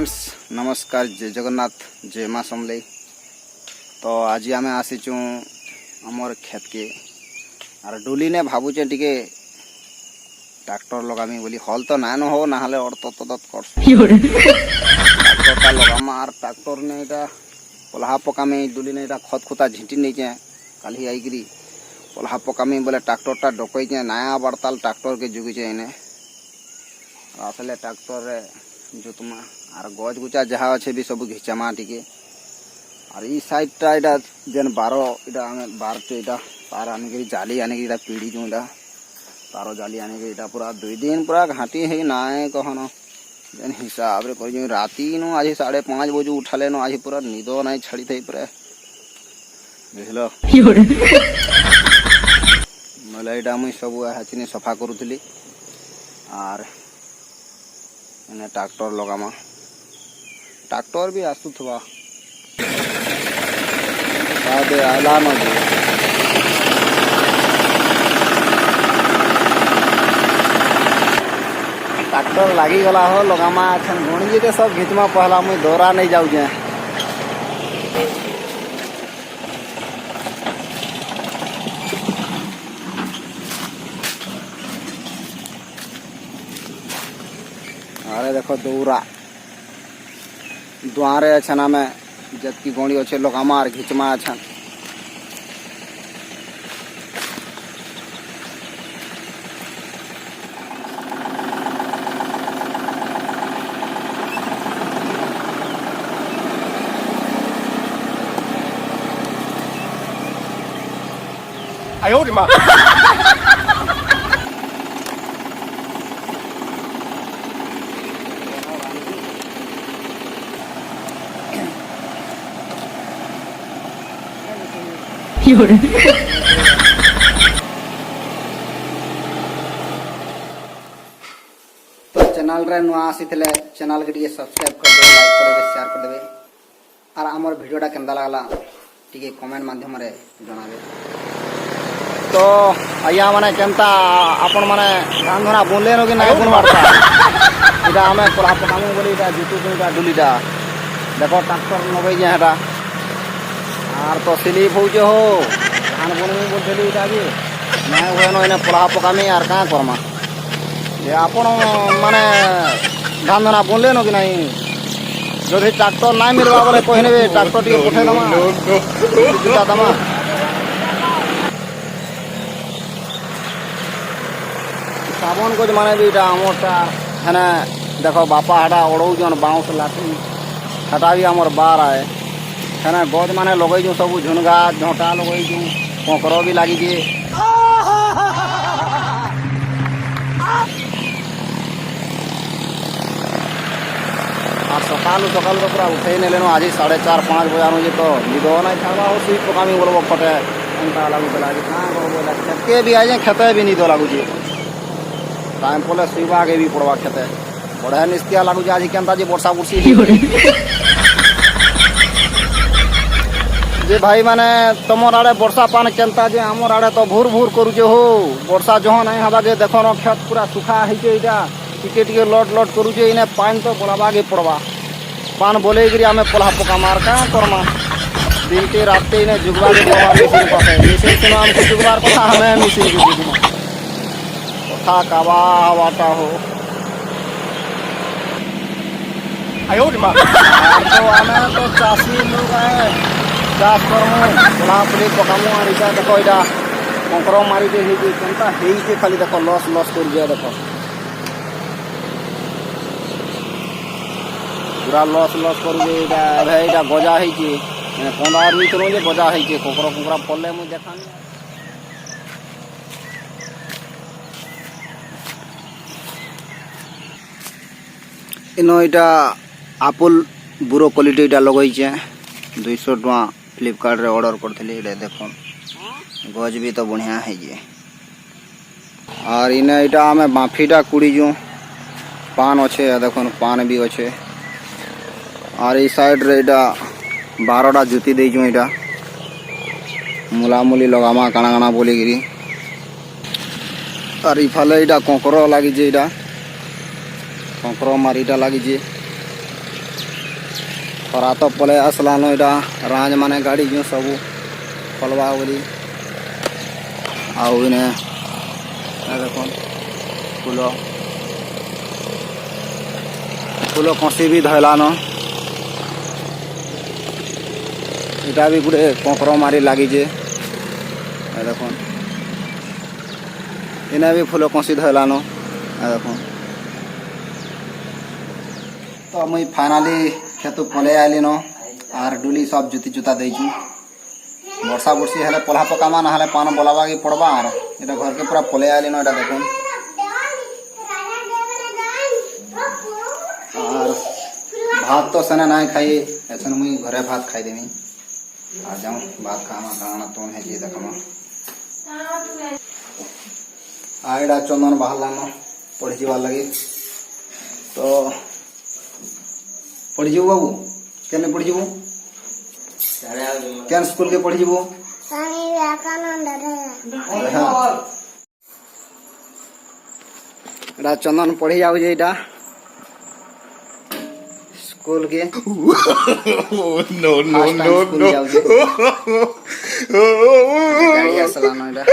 Friends नमस्कार जय जगन्नाथ जय माँ समले। तो आज आम आसीचु आमर खेत के आर डुली ने भावुचे टिके ट्रैक्टर लगामी बोली हल तो ना हो ना और तत कर ट्रैक्टर लगामा आर ट्रैक्टर ने पलहा पकामी डुली ने खत खुता झिंटी नहीं चे काली आईकरी पलहा पकामी बोले ट्रैक्टर डकई चे नया बड़ताल ट्रैक्टर के जुगी चे इने आसले ट्रैक्टर जो तुम आर गज गुचा जहाँ अच्छे भी सब घिचामा टिके और ई साइड टा इटा जेन बारो इटा हमें बार टे इटा तार आने के जाली आने के इटा पीढ़ी जो इटा तारो जाली आने के इटा पूरा 2 दिन पूरा घाटी है ना कहनो जेन हिसाब रे कर राती नो आज 5:30 बजे उठाले नो आज पूरा निदो नहीं छड़ी थई पूरा बुझलो मला इटा मुई सब हाचिने सफा करूथली आर एने ट्रैक्टर लगामा ट्रैक्टर भी आसुथवा सादे आला न ट्रैक्टर लागी गला हो लगामा छन गणी जे सब घिचमा पहला मुई दौरा नहीं जाऊ जे अरे देखो दौरा दुआरे अच्छा में जबकि गणी अच्छे लगामा और घिचमा अच्छा आयो रे मां तो चैनल रे नुआ आसीथिले चैनल के सब्सक्राइब कर दे लाइक कर दे शेयर कर देबे और हमर वीडियोटा केंदा लागला टिके कमेंट माध्यम रे जणाबे। तो आया माने केनता आपण माने धान धरा बोले नो कि नाही बुन मारता इटा हमें कोला पकामु बोली इटा जितु कोइटा डुलीटा देखो ट्रैक्टर नबे जे हेटा आर तो स्लिप हो जो हो धान बुनमी बोलथली इटा भी मैं होनो इने कोला पकामी आर का करमा ये आपण माने धान धरा बोले नो कि नाही जदि ट्रैक्टर ना मिलवा बोले कहने ट्रैक्टर टी पठे दमा दमा साबन को माने भी आमरटा है ना देखो बापा हटा ओढ़ऊ जन बाउंस लाठी हटा भी आमर बार आए है ना गज माने लगई जो सब झुनगा झोटा लगई जो कोकरो भी लागी जे और सकाल सकाल तो पूरा उठे ने लेनो आज 4:30-5 बजे आनो जे तो निदो ना खावा हो सुई पकामी बोलबो फटे अंता लागू लागे हां बोलबो खेत के भी आजे खेते भी निदो लागू जे टाइम पोले सुइबा के भी पड़वा खेते बड़ा निस्तिया लागू जे आज केनता जे वर्षा बुरसी जे भाई माने तमर आड़े वर्षा पान केनता जे हमर आड़े तो भूर भूर करू जे हो वर्षा जहो नहीं हवा के देखो न खेत पूरा सुखा है जे इटा टिके टिके लट लट करू जे इने पानी तो बोलाबा के पड़वा पान बोले गिरी हमें पलहा पका मार का करमा दिन के रात इने जुगवा के पड़वा मिसिन पासे मिसिन के नाम से जुगवार कथा हमें मिसिन के जुगमा कथा कावा वाटा हो आयो रे मां तो हमें तो चासी लोग है चास करमु पलहा पली पकामु और इटा देखो इटा कंकरो मारी दे ही केनता हेई के खाली देखो लॉस लॉस कर जे देखो पूरा लॉस लॉस करू जे इटा भाई इटा गजा है कि मैंने पंदा रुई करू जे गजा है कि कोकरो कोकरा पल्ले मु देखानी इनो इटा आपुल बुरो क्वालिटी इटा लगई छे 200 टका फ्लिपकार्ट रे ऑर्डर करथली इटा देखो गज भी तो बढ़िया है जे और इने इटा हमें बाफीटा कुड़ी जो पान अच्छे देखो पान भी अच्छे और इस साइड रे इटा 12टा जुती दे जो इटा मुलामुली लगामा काना काना बोली गिरी और इफाले इटा कोकरो लागी जे इटा कंकर मारिटा लगी ଖରା ତ ପଳେଇ ଆସିଲାନ ଏଇଟା ରାଞ୍ଜ ମାନେ ଗାଡ଼ି ଯେଉଁ ସବୁ ଖଲବା ବୋଲି ଆଉ ଇନେ ଦେଖୁନ୍ ଫୁଲ ଫୁଲ କଷି ବି ଧଇଲାନ ଏଇଟା ବି ଗୋଟେ କଙ୍କର ମାରି ଲାଗିଛେ ଦେଖୁନ୍ ଇନେ ବି ଫୁଲ କଷି ଧଇଲାନ ଦେଖୁନ୍ ତ ମୁଇଁ फाइनाली खेतु पलि आइलिन आर डुली सब जुती जुता देइछु वर्षा बुर्षी हेले पल्हा पकामा ना हेले पान बोलावा के पड़बा आर एटा घर के पूरा पलि आइलिन एटा देखुन आर भात तो सने ना खाई एसन मुई घरे भात खाई देमी आ जाऊं भात खामा खाना तो है जे देखमा आइडा चंदन बाहरलान पढ़ी जीवार लगी तो पढ़ीजु बाबू केने पढ़ीजु केन स्कूल के पढ़ीजु स्वामी विवेकानंद रे एटा चंदन पढ़ी जाऊ जे एटा स्कूल के No, no, no, no. गाड़ी असलानो एटा